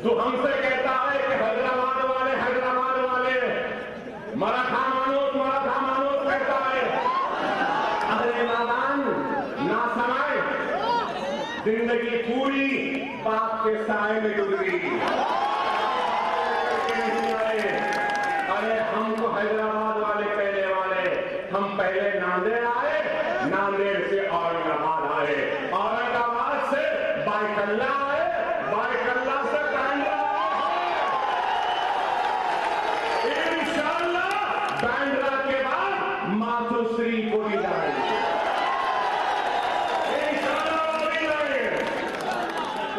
तू हमसे कहता है कि हैदराबाद वाले मराठा मानूस कहता है। अरे नादान ना समाए, जिंदगी पूरी बाप के साए में गुजरी। अरे हमको हैदराबाद वाले कहने वाले, हम पहले नांदेड़ आए, नांदेड़ से औरंगाबाद आए, औरंगाबाद से बायकल्ला आए, बायकल्ला से बांद्रा, इंशाअल्लाह बांद्रा के बाद मातुश्री को भी जाएंगे, इंशाअल्लाह वो भी जाएंगे।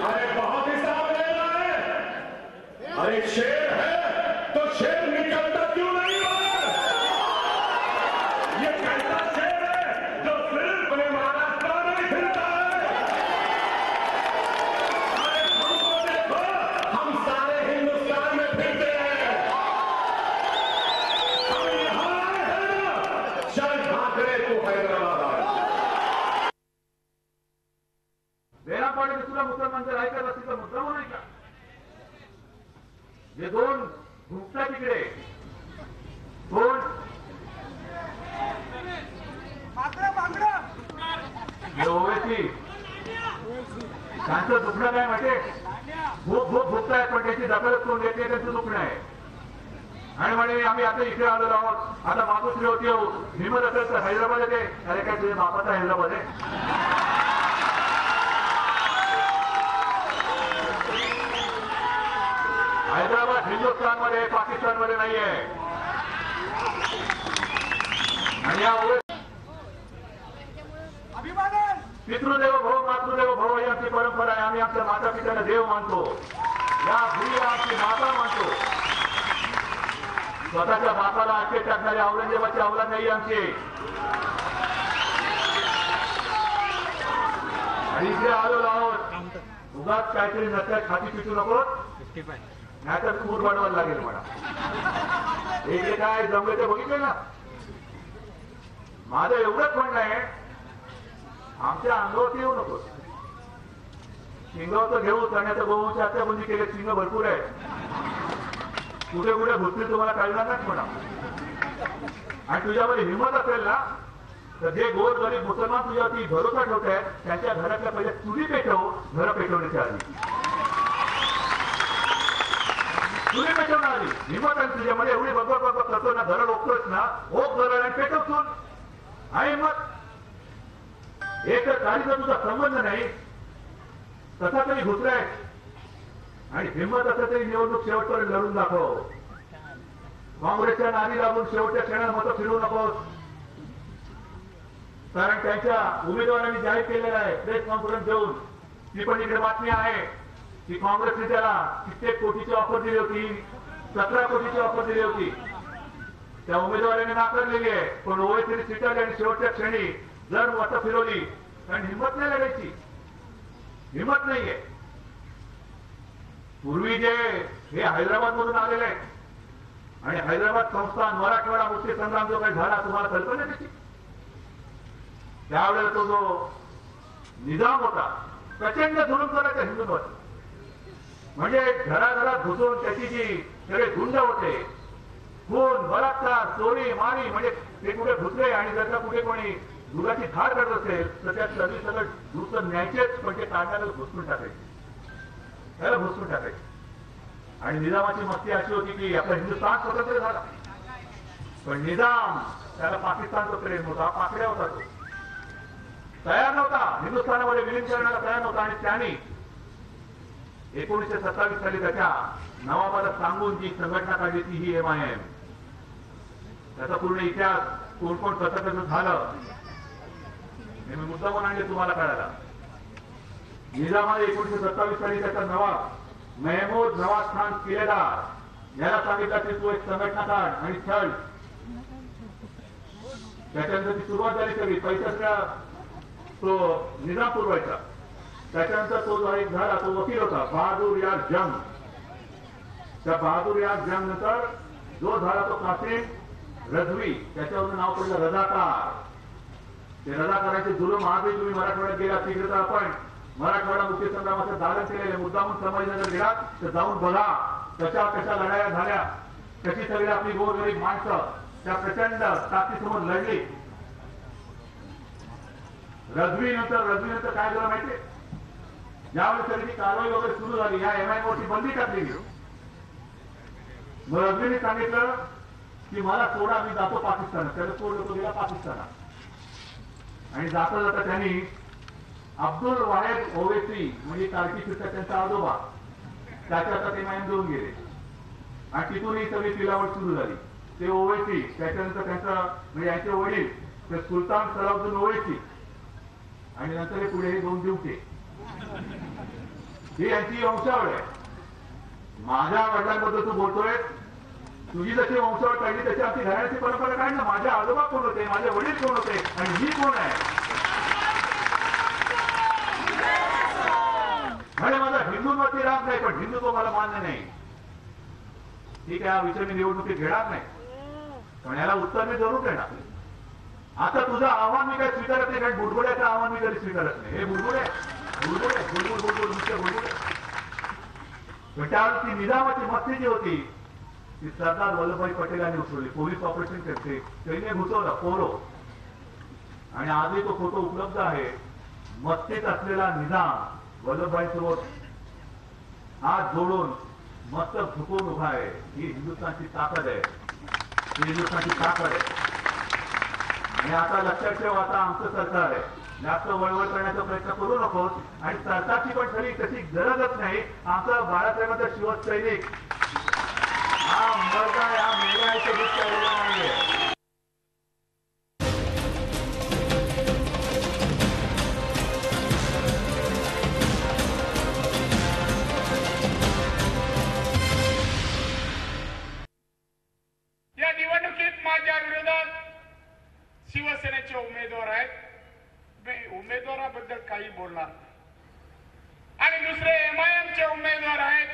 अरे बहुत हिसाब लेना है। अरे शेर है तो शेर निकलता क्यों नहीं बाहर? ये कैसा शेर है जो सिर्फ अपने महाराष्ट्र में फिरता है? अरे हमको देखो, हम सारे हिंदुस्तान में फिरते हैं। हम यहां आए हैं ना, चल ठाकरे तू हैदराबाद आए। वेळा पाडे तुला मुसलमान जर ऐकत असेल तर मुद्दा नाही का? जे दोन भुकटा तिकडे कोण ओवेसी त्यांचं दुखणं काय माहिती? भूक भुकतायत पण त्याची दखलच कोण घेते, त्यांचं दुखणं आहे. आणि म्हणे आम्ही आता इथे आलेलो आहोत, आता मातुश्री होती हिंमत असेल तर हैदराबाद येते. अरे काय तुझ्या बापाचा हैदराबाद आहे? हैदराबाद हिंदुस्थान मध्ये पाकिस्तान मध्ये नाहीये. आणि या पितृदेव भव मातृदेव भव ही आमची परंपरा आहे. आम्ही आमच्या माता पित्याला देव मानतो, या भूमी आमची माता मानतो. स्वतःच्या बापाला आखे टाकणारी औरंगजेबाची अवलाद नाही आमची. आणि इथे आलेलो आहोत, उगाच काहीतरी नसल्या खाती पिटू नको, नाहीतर पूर वाढवायला लागेल मला. हे काय जमले ते बघितले ना. माझं एवढंच म्हणणं आहे, आमच्या अंगावरती येऊ नको. शिंगावरचं घेऊ, करण्याचं गोवंश हत्याबंदी केले, शिंग भरपूर आहे. कुठे कुठे घुसली तुम्हाला कळणार नाही म्हणा. आणि तुझ्यामध्ये हिंमत असेल ना तर जे गोर गरीब मुसलमान तुझ्यावरती भरोसा ठेवत आहेत, त्यांच्या घरातल्या पहिले चुली पेटव, घर पेटवण्याच्या आधी चुली पेटवणार आधी हिंमत आहे तुझ्यामध्ये. एवढी बघ करतो ना, घर रोखतोच ना, ओक घर आणि पेटवतो आणि हिंमत. एक तर काळीचा तुझा संबंध नाही, तसा तरी घुसलाय. आणि हिंमत असं तरी निवडणूक शेवटपर्यंत लढून दाखव. काँग्रेसच्या नादी लागून शेवटच्या क्षणात मतं फिरवू नकोस. कारण त्यांच्या उमेदवारांनी जाहीर केलेलं आहे प्रेस कॉन्फरन्स देऊन, ती पण इकडे बातमी आहे की काँग्रेसने त्याला कित्येक कोटीची ऑफर दिली होती, 17 कोटीची ऑफर दिली होती. त्या उमेदवारांनी नाकारलेली आहे. पण ओवेसीने चिटाळली आणि शेवटच्या क्षणी जर मतं फिरवली. कारण हिंमत नाही लढायची, हिंमत नाहीये. पूर्वी जे हे हैदराबाद मधून आलेले आहेत आणि हैदराबाद संस्थान मराठवाडा मुक्ती संग्राम जो काही झाला, तुम्हाला कल्पना त्याची? त्यावेळेला तो जो निजाम होता, प्रचंड जुलूम करायचा हिंदूंवर. म्हणजे घराघरात घुसून त्याची जी सगळे गुंड होते, खून बलात्कार चोरी मारी, म्हणजे ते कुठे घुसले. आणि जर का कुठे कोणी दुधाची धार करत असेल तर त्या सर्वी सगळं दूध न्यायचेच, पण ते काढण्याला घुसून टाकायचे, त्याला घुसून टाकायचे. आणि निजामाची मस्ती अशी होती की आपलं हिंदुस्थान स्वतंत्र झाला, पण निजाम त्याला पाकिस्तानचं प्रेम होता, पाकड्या होता, तो तयार नव्हता हिंदुस्थानामध्ये विलीन करण्याला तयार नव्हता. आणि त्यांनी 1927 साली त्याच्या नवाबाला सांगून जी संघटना काढली ती ही MIM. त्याचा पूर्ण इतिहास कोण कोण कसं कसं झालं हे मी मुद्दा म्हणून आणले तुम्हाला कळायला. निजामाने 1927 साली त्याचा नवाब महमूद नवाज खान किल्लेदार याला सांगितलं की तू एक संघटना काढ आणि चल. त्याच्यानंतर ती सुरुवात झाली सगळी पैशाचा तो निजाम पुरवायचा. त्याच्यानंतर तो जो एक झाला तो वकील होता बहादूर यार जंग. त्या बहादूर यार जंग नंतर जो झाला तो कासिम रजवी, त्याच्यावरून नाव पडलं रजाकार. ते रजाकारांचे जुलूम आजही तुम्ही मराठवाड्यात गेला तिकडे तर आपण मराठवाडा मुक्ती संग्रामाचं दालन केलेले मुद्दामून संभाजीनगर गेलात तर जाऊन बघा कशा कशा लढाया झाल्या, कशी सगळी आपली गोरगरीब माणसं त्या प्रचंड ताकदीसमोर लढली. रजवीनंतर काय झालं माहितीये, ज्यावेळी सगळी कारवाई वगैरे सुरू झाली, या MIM वरती बंदी टाकली गेली. मग रजवीने सांगितलं की मला सोडा, मी जातो पाकिस्तानात. त्याला सोडलं, तो गेला पाकिस्तानात. आणि जाता जाता त्यांनी अब्दुल वाहेद ओवेसी म्हणजे कारकीर्दीचा त्यांचा आजोबा त्याच्या हातात MIM देऊन गेले आणि तिथून ही सगळी पिलावट सुरू झाली. ते ओवेसी, त्याच्यानंतर त्यांचा म्हणजे यांचे वडील ते सुलतान सलाउद्दीन ओवेसी आणि नंतर हे पुढे हे दोन दिवटे, ही यांची वंशावळ आहे. माझ्या वडिलांबद्दल तू बोलतोय, तुझी जशी वंशावळ काढली त्याची आमची घराण्याची परंपरा काढ ना. माझे आजोबा कोण होते, माझे वडील कोण होते आणि मी कोण आहे. म्हणजे माझा हिंदूंवरती राग नाही, पण हिंदुत्व मला मान्य नाही. ठीक आहे, हा विषय मी निवडणुकीत घेणार नाही, पण याला उत्तर मी जरूर देणार. आता तुझं आव्हान मी काय स्वीकारत नाही, कारण बुडबुड्याचं आव्हान मी कधी स्वीकारत नाही. हे बुडबुडे पण त्यावेळी ती निजामाची मस्ती जी होती ती सरदार वल्लभभाई पटेलांनी उचलली. पोलीस ऑपरेशन करते सैन्य घुसवलं पोलो, आणि आजही तो फोटो उपलब्ध आहे. मस्तीत असलेला निजाम वल्लभभाई सोबत हात जोडून मस्तक झुकून उभा आहे. ही हिंदुस्थानची ताकद आहे, ही हिंदुस्थानची ताकद आहे. आणि आता लक्षात ठेव, आता आमचं सरकार आहे, जास्त वळवळ करण्याचा प्रयत्न करू नकोस. आणि सरकारची पण खरी तशी गरजच नाही. आमचा बाळासाहेबांचा शिवसैनिक हा मरता या मेल्याचे गीत केलेला नाहीये. या निवडणुकीत माझ्या विरोधात शिवसेनेचे उमेदवार आहेत. उमेदवाराबद्दल काही बोलणार आणि दुसरे MIMचे उमेदवार आहेत,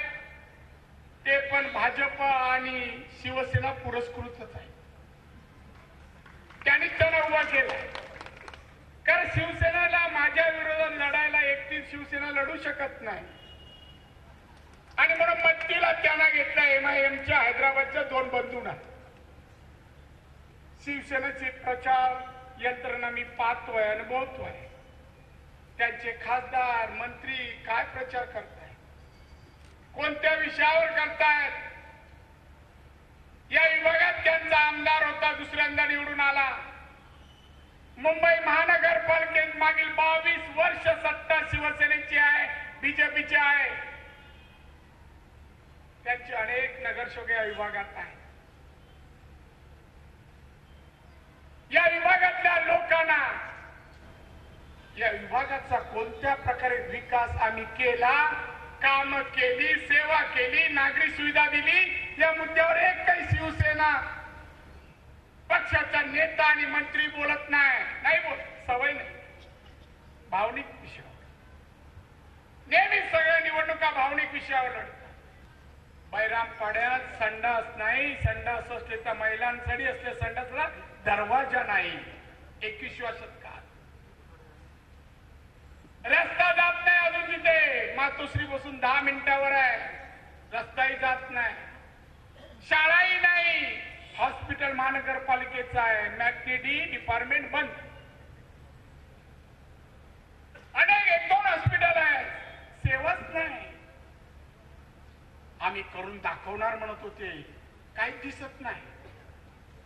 ते पण भाजप आणि शिवसेना पुरस्कृतच आहे. त्यांनी तण उभा केला, कारण शिवसेनेला माझ्या विरोधात लढायला एकटी शिवसेना लढू शकत नाही. आणि म्हणून मदतीला त्यांना घेतला MIMच्या हैदराबादच्या 2 बंधूंना. शिवसेनेची प्रचार यंत्रणा मी पाहतोय, अनुभवतोय. त्यांचे खासदार मंत्री काय प्रचार करतायत, कोणत्या विषयावर करतायत. या विभागात त्यांचा आमदार होता, दुसऱ्यांदा निवडून आला. मुंबई महानगरपालिकेत मागील 22 वर्ष सत्ता शिवसेनेची आहे, बीजेपीची आहे. त्यांचे अनेक नगरसेवक या विभागात आहेत. या विभागातल्या लोकांना या विभागाचा कोणत्या प्रकारे विकास आम्ही केला, काम केली, सेवा केली, नागरी सुविधा दिली, या मुद्द्यावर एक काही शिवसेना पक्षाचा नेता आणि मंत्री बोलत नाही बोलत. सवय नाही, भावनिक विषयावर नेहमी सगळ्या निवडणुका भावनिक विषयावर लढतात. बैराम पाड्यात संडास नाही, संडास असले तर महिलांसाठी असले संडासला दरवाजा नाही. 21व्या शतकात रस्ता जात नाही अजून तिथे. मातोश्री बसून 10 मिनिटावर आहे, रस्ताही जात नाही, शाळाही नाही. हॉस्पिटल महानगरपालिकेचं आहे, मॅग्नेडी डिपार्टमेंट बंद. अनेक 1-2 हॉस्पिटल आहे, सेवाच नाही. आम्ही करून दाखवणार म्हणत होते, काहीच दिसत नाही.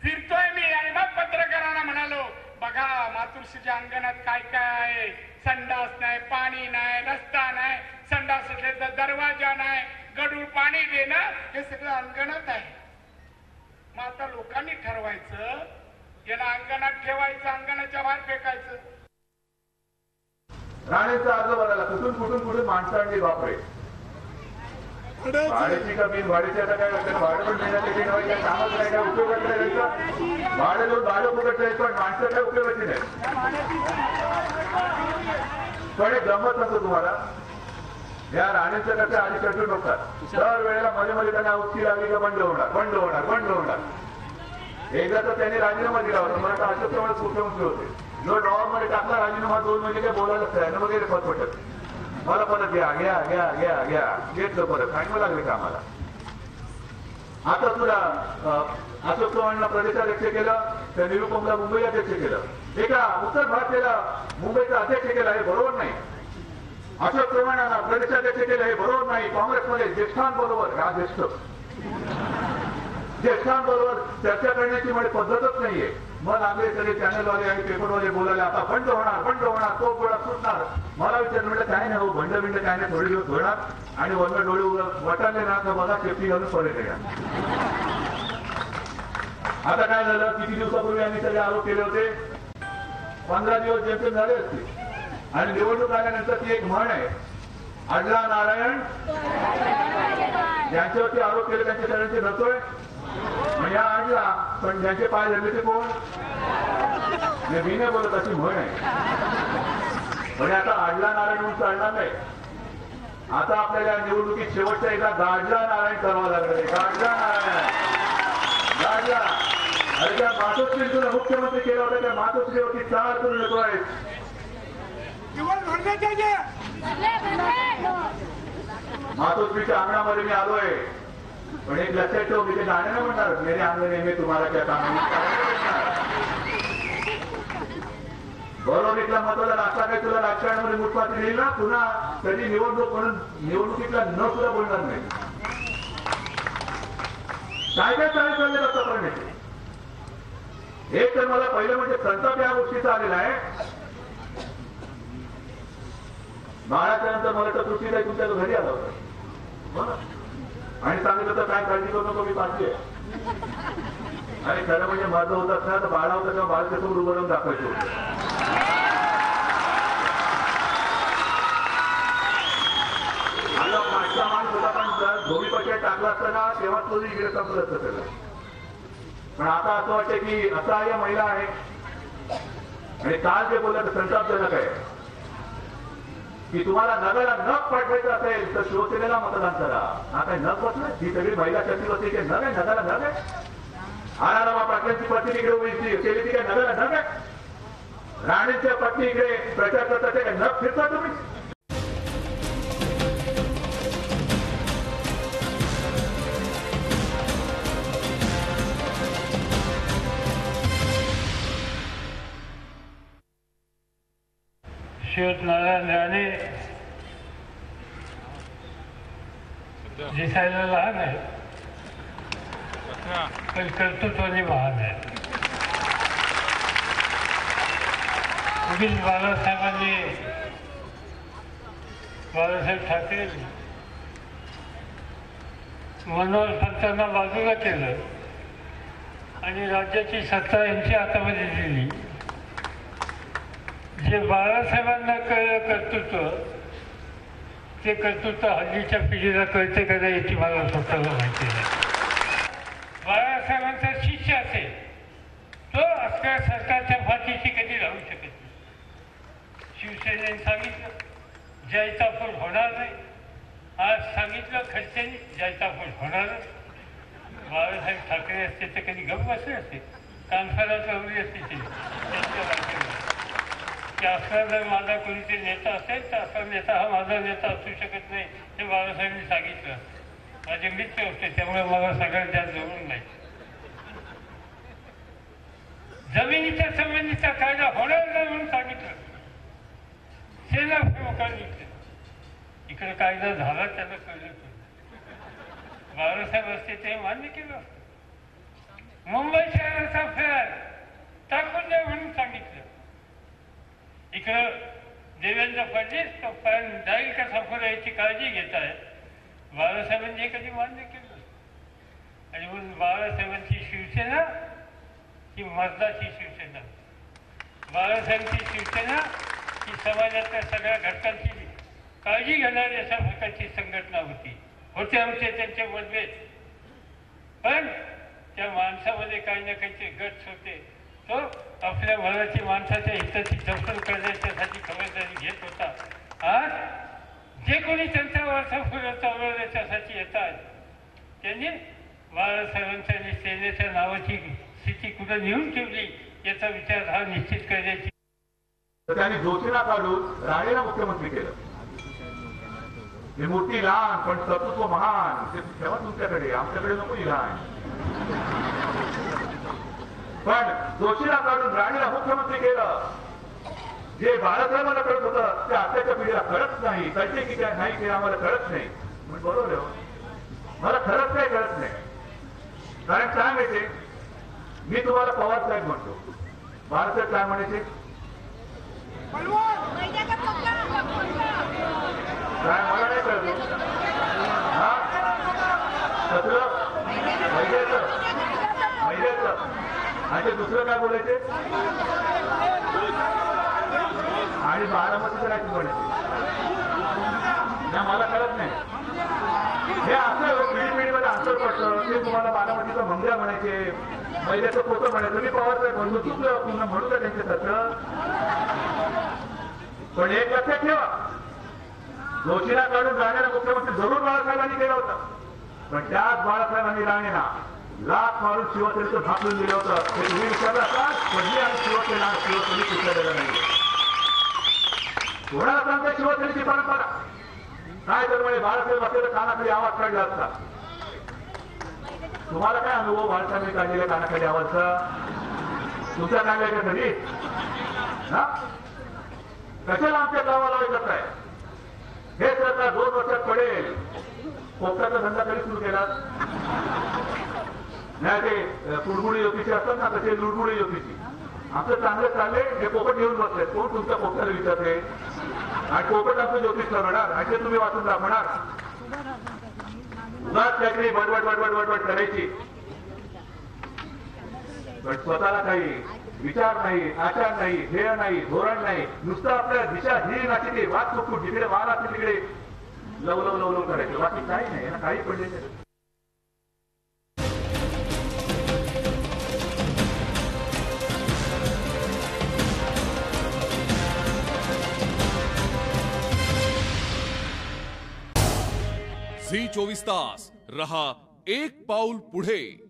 फिरतोय मी आणि मग पत्रकारांना म्हणालो, बघा मातोश्रीच्या अंगणात काय काय आहे. संडास नाही, पाणी नाही, रस्ता नाही, संडास असले तर दरवाजा नाही, गढूळ पाणी देणं, हे सगळं अंगणात आहे. मग आता लोकांनी ठरवायचं, याला अंगणात ठेवायचं, अंगणाच्या बाहेर फेकायचं. राणेचा अर्ज भरायला कुठून माणसं आणली बापरे. भाड्याची का बिन भाड्याची आता काय करतात, भाडं पण देण्याचे कामच नाही, काय उपयोगाचं नाही त्यांचं. भाडं देऊन भाडं फुकट जायचं, पण माणसं काय उपयोगाची नाही. पण एक गंमत नसतो तुम्हाला, या राणेच्या कशा आधी कटून बघतात. दर वेळेला मध्ये त्यांना उत्ती लागली का बंड होणार. एकदा तर त्यांनी राजीनामा दिला होता, मला तर अशोक चव्हाण मुख्यमंत्री होते. जो ड्रॉवर मध्ये टाकला राजीनामा, 2 महिने काय बोलायलाच तयार वगैरे पत पटत. मला परत घ्या घ्या घ्या घ्या घ्या घेतलं परत सांगू लागले का आम्हाला. आता तुला अशोक चव्हाणला प्रदेशाध्यक्ष केलं, त्या निरुपमला मुंबई अध्यक्ष केलं, एका उत्तर भारतीयला मुंबईचा अध्यक्ष केला, हे बरोबर नाही. अशोक चव्हाणांना प्रदेशाध्यक्ष केलं हे बरोबर नाही. काँग्रेसमध्ये ज्येष्ठांबरोबर ज्येष्ठांबरोबर चर्चा करण्याची म्हणजे पद्धतच नाहीये. मग लागले सगळे चॅनलवाले आणि पेपरवाले बोलायला आता बंद होणार तो गोळा सुटणार. मला विचारलं म्हटलं काय नाही हो, बंड काय नाही, थोडे दिवस होणार आणि वरनं डोळे वटाले ना तर बघा सेफ्टी घालून परत येणार. आता काय झालं, किती दिवसापूर्वी आम्ही सगळे आरोप केले होते, 15 दिवस जेमतेम झाले असते आणि निवडणूक आल्यानंतर ती एक म्हण आहे, अडला नारायण ज्यांच्यावरती आरोप केले त्यांच्या सगळ्यांचे नसतोय. म्हणजे अडला पण ज्यांचे पाय धरले ते कोण, मी नाही बोलत, अशी म्हण आहे. म्हणजे आता अडला नारायण म्हणून चालणार नाही. आता आपल्याला निवडणुकीत शेवटच्या एकदा गाडला नारायण करावं लागलं. गाडला नारायण गाडला. अरे त्या मातोश्री तुला मुख्यमंत्री केला होता, त्या मातोश्रीवरती 4 करून येतो आहेत. मातोश्रीच्या अंगणामध्ये मी आलोय, पण एक लक्षात ठेव, मी ते गाणं नाही म्हणणार, मेरे अंगणे में तुम्हाला क्या काम. बरोबर इथला महत्वाचा रास्ता काय, तुला राजकारणामध्ये मुठपाती येईल ना, पुन्हा कधी निवडणूक म्हणून निवडणुकीतला न सुद्धा बोलणार नाही. काय काय चालले जातात करण्याचे. एक तर मला पहिलं म्हणजे संताप या गोष्टीचा आलेला आहे. बाळाच्या नंतर मला तर कृषीला तुमच्या घरी आला होता आणि सांगितलं होतं काय काळजी करू नको, मी पाठी आहे. आणि खरं म्हणजे माझं होत असणार तर बाळा होतं तेव्हा बाळाच्या समोर उभं राहून दाखवायचं होतं. मागचा माणूस होता, पण भूमिपक्षात टाकला असताना तेव्हा तो इकडे संपलं असतं त्याला. पण आता असं वाटतं की असा या महिला आहे. आणि काल जे बोललं तर संतापजनक आहे की तुम्हाला नगरला नख पाठवायचं असेल तर शिवसेनेला मतदान करा. आता नख बसलं, ही सगळी महिला शक्ती बसली की नग आहे, नगाला नग आहे. आरारामा पाटलांची पत्नी इकडे उभी केली ती काय नगाला नग आहे. राणेंच्या पत्नी इकडे प्रचार करतात ते काय नग फिरता तुम्ही. नारायण राणे दिसायला लहान आहे पण कर्तृत्वाने महान आहे. उगीच बाळासाहेब ठाकरे मनोहर पंतांना बाजूला केलं आणि राज्याची सत्ता यांच्या हातामध्ये दिली. जे बाळासाहेबांना कळलं कर्तृत्व, ते कर्तृत्व हल्लीच्या पिढीला कळते का नाही याची मला स्वतःला माहिती नाही. बाळासाहेबांचा शिष्य असेल तो असल्या सरकारच्या फाशीशी कधी राहू शकत नाही. शिवसेनेने सांगितलं जैतापूर होणार नाही, आज सांगितलं खर्चाने जैतापूर होणारच. बाळासाहेब ठाकरे असते तर कधी गप्प बसले असते, कानफारात लावली असते त्यांच्या राज्याला. असला जर माझा कोणीतरी नेता असेल तर असा नेता हा माझा नेता असू शकत नाही हे बाळासाहेबांनी सांगितलं. माझे मित्र होते त्यामुळे मला सगळ्यात जास्त जवळून नाही. जमिनीच्या संबंधीचा कायदा होणार नाही म्हणून सांगितलं. सेना प्रमुखांनी इकडे कायदा झाला त्याला कळलं. बाळासाहेब असते ते मान्य केलं असतं. मुंबई शहराचा फेर टाकून द्या म्हणून सांगितलं. इकडं देवेंद्र फडणवीस तो फॅन जाईल का सफर याची काळजी घेत आहे. बाळासाहेबांनी हे कधी मान्य केलं. आणि म्हणून बाळासाहेबांची शिवसेना ही मर्दाची शिवसेना. बाळासाहेबांची शिवसेना ही समाजातल्या सगळ्या घटकांची काळजी घेणारी अशा प्रकारची संघटना होते आमचे त्यांचे मतभेद, पण त्या माणसामध्ये काही ना काहीचे गट्स होते. तो आपल्या मराठी माणसाच्या हिताची जपणूक करण्याच्यासाठी खबरदारी घेत होता. आज जे कोणी त्यांच्या वारसा चालवलं त्याच्यासाठी येतात त्यांनी बाळासाहेबांच्या आणि सेनेच्या नावाची स्थिती कुठं नेऊन ठेवली याचा विचार हा निश्चित करण्याची. त्यांनी जोशीला काढून राणेला मुख्यमंत्री केलं. ही मूर्ती लहान पण कर्तृत्व महान, ते ठेवा तुमच्याकडे, आमच्याकडे नको ही लहान. पण जोशीला काढून राणीला मुख्यमंत्री केलं. जे बाळासाहेबांना कळत होतं ते आताच्या पिढीला कळत नाही. कळते की काय नाही ते आम्हाला कळत नाही. म्हणजे बरोबर आहे, मला खरंच काही कळत नाही. कारण काय माहितीये, मी तुम्हाला पवार साहेब म्हणतो, बाळासाहेब काय म्हणायचे, काय मला नाही कळत. हा सगळं महिन्याचं आणि दुसरं काय बोलायचे, आणि बारामतीचं काय म्हणायचे ना, मला कळत नाही. हे असं पिढीमध्ये अंतर पडतं. ते तुम्हाला बारामतीचा मंगळा म्हणायचे, महिन्याचं पोतं म्हणायचं. मी पवार साहेब म्हणतो चुकलं, पुन्हा म्हणू का त्यांच्यासारखं. पण एक लक्षात ठेवा, जोशीला काढून राणेला मुख्यमंत्री जरूर बाळासाहेबांनी केलं होतं. पण त्याच बाळासाहेबांनी राणेला लाख मारून शिवसेनेचं झाकून दिलं होतं. हे तुम्ही विचारलं असाल, पण मी आणि शिवसेना विचारलेलं नाही. कोणाला सांगते शिवसेनेची परंपरा काय, तर म्हणजे बाळासाहेब असलेलं कानाखाली आवाज काढला असता. तुम्हाला काय अनुभव बाळासाहेबांनी काढलेल्या कानाखाली आवाजचा, तुमच्या काढल्या का कधी ना? कशाला आमच्या गावाला ऐकत आहे. हे सरकार 2 वर्षात पडेल. पोपटाचा धंदा कधी सुरू केला नाही. ते कुडमुडी योगीचे असतात ना, तसे लुडमुडी योगीची. आमचं चांगलं चाललंय, हे पोपट घेऊन बसले. कोण तुमच्या पोपटाला विचारते, आणि पोपट आमचं ज्योतिष ठरवणार, आणि तुम्ही वाचून दाखवणार. उगाच काहीतरी बडबड बडबड बडबड करायची, पण स्वतःला काही विचार नाही, आचार नाही, ध्येय नाही, धोरण नाही. नुसतं आपल्या दिशा ही नाची ते वाद चुकून जिकडे वाद असते तिकडे लव लव लव लव करायचं, बाकी काही नाही ना, काही पडले नाही. झी 24 तास रहा एक पाऊल पुढे.